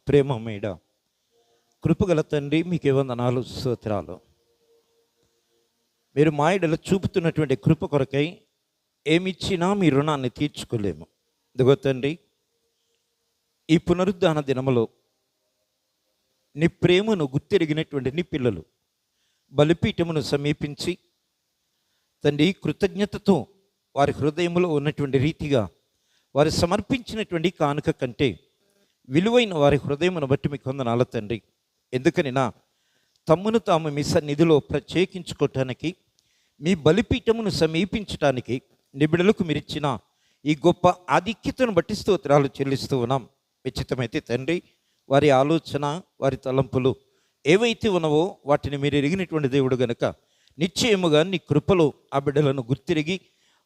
ప్రేమమేడ కృపగల తండ్రి, మీకే వందనాలు, స్తోత్రాలు. మీరు మా యెడల చూపుతున్నటువంటి కృప కొరకై ఏమిచ్చినా మీ రుణాన్ని తీర్చుకోలేము. ఇదిగో తండ్రి, ఈ పునరుద్ధాన దినములో నీ ప్రేమను గుర్తెరిగినటువంటి నీ పిల్లలు బలిపీఠమును సమీపించి తండ్రి కృతజ్ఞతతో వారి హృదయంలో ఉన్నటువంటి రీతిగా వారు సమర్పించినటువంటి కానుక కంటే విలువైన వారి హృదయమును బట్టి మీకు వందనాలు తండ్రి. ఎందుకనినా తమ్మును తాము మీ సన్నిధిలో ప్రత్యేకించుకోవటానికి, మీ బలిపీఠమును సమీపించటానికి నిబిడలకు మీరిచ్చిన ఈ గొప్ప ఆధిక్యతను బట్టి స్తోత్రాలు చెల్లిస్తూ ఉన్నాం. నిశ్చితమైతే తండ్రి, వారి ఆలోచన, వారి తలంపులు ఏవైతే ఉన్నవో వాటిని మీరు ఎరిగినటువంటి దేవుడు గనుక నిశ్చయముగా నీ కృపలో ఆ బిడ్డలను గుర్తిరిగి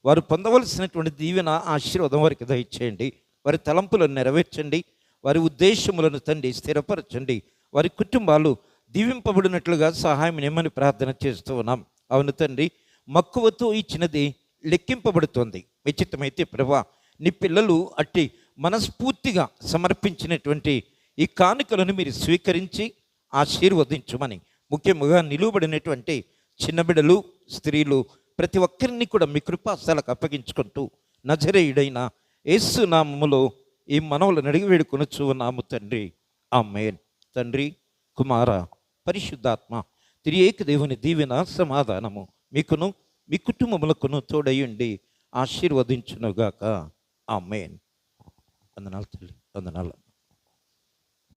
వారు పొందవలసినటువంటి దీవెన, ఆశీర్వాదం వారికి దయచేయండి. వారి తలంపులను నెరవేర్చండి. వారి ఉద్దేశములను తండ్రి స్థిరపరచండి. వారి కుటుంబాలు దీవింపబడినట్లుగా సహాయం ఏమని ప్రార్థన చేస్తూ ఉన్నాం. అవును తండ్రి, మక్కువతో ఇచ్చినది లెక్కింపబడుతోంది. నిశ్చితమైతే ప్రభా, నీ పిల్లలు అట్టి మనస్ఫూర్తిగా సమర్పించినటువంటి ఈ కానుకలను మీరు స్వీకరించి ఆశీర్వదించమని, ముఖ్యంగా నిలువబడినటువంటి చిన్న బిడ్డలు, స్త్రీలు ప్రతి ఒక్కరిని కూడా మీ కృపాస్థలకు అప్పగించుకుంటూ నజరేయుడైన యేసు నామములో ఈ మనవులను అడిగి వేడుకొనుచు ఉన్నాము తండ్రి. ఆమేన్. తండ్రి, కుమార, పరిశుద్ధాత్మ త్రియేక దేవుని దీవెన, సమాధానము మీకును మీ కుటుంబములకును తోడయుండి ఆశీర్వదించునుగాక. ఆమేన్. వందనాలు తల్లి, వందనాలు.